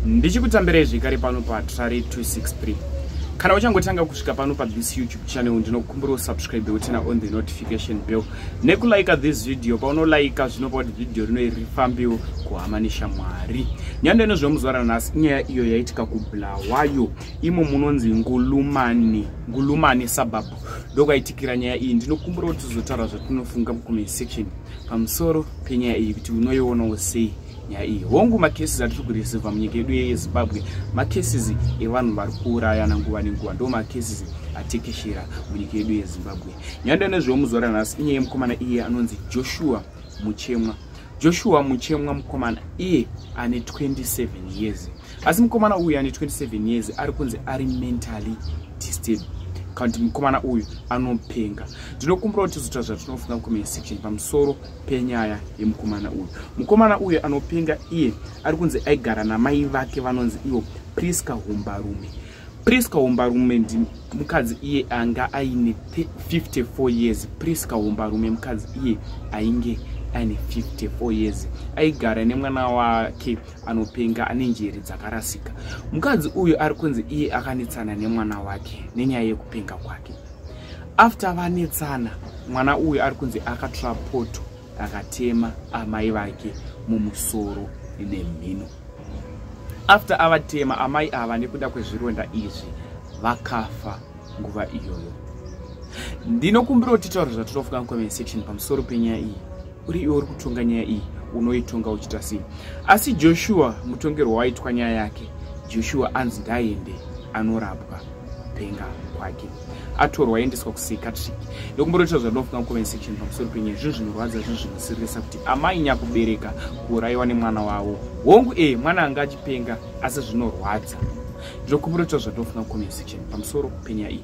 Ndichikutambirai zvekare pano paTrare 263. Kana uchangotanga kusvika pano pa this YouTube channel, ndinokumbira usubscribe utena on the notification bell nekulike this video. Paunolike zvinopa kuti video rino rifambewo kuhama neshamwari. Nyanda inozvomuzvara nhasi inyaya iyo yaitika kuBulawayo, imo munonzi Ngulumane sababu. Ndokwaitikira nyaya iyi. Ndinokumbira kuti tizotaura zvatinofunga mucomment section pamusoro penyaya iyi kuti unoionawo sei nyaya iyi. Hongu macases atiri kureceiva munyika yedu yeZimbabwe, macases evanhu vari kuurayana nguva nenguva, ndo macases atekeshera munyika yedu yeZimbabwe. Nyanda nezvomuzvara nhasi inyaya yemukomana iye anonzi Joshua Muchemwa mukomana iye ane 27 years. Asi mukomana uyu ane 27 years ari kunzi ari mentally disturbed. Kanti mukomana uyu anopenga. Ndinokumbira kuti tizoita zvatinofunga mucomment section pamusoro penyaya yemukomana uyu. Mukomana uyu anopenga iye ari kunzi aigara namai vake vanonzi ivo Priska Humbarume. Priska Humbarume ndi mukadzi iye anga aine 54 years. Priska Humbarume mukadzi iye ainge aine 54 years. Aigara nemwana wake anopenga ane njere dzakarasika. Mukadzi uyu ari kunzi iye akanetsana nemwana wake nenyaya yekupenga kwake. After vanetsana, mwana uyu ari kunzi akatora poto akatema amai vake mumusoro nemhino. After avatema amai ava nekuda kwezvironda izvi vakafa nguva iyoyo. Ndinokumbira kuti titaure zvatinofunga mucomment section pamusoro penyaya iyi. Uri iwe uri kutonga nyaya iyi, unoitonga uchita sei? Asi Joshua mutongero waitwa nyaya yake, Joshua anzi ndaende anorapwa kupenga kwake. Atorwa aendeswa kupsychiatric. Ndinokumbira kuti zvinofunga mucomment section pamusoro penyaya zvinhu zvinorwadza, zvinhu zvinosirisa kuti amai nyakubereka kuurayiwa nemwana wavo. Hongu mwana anga achipenga asi zvinorwadza. Ndinokumbira kuti zvinofunga mucomment section pamusoro penyaya iyi.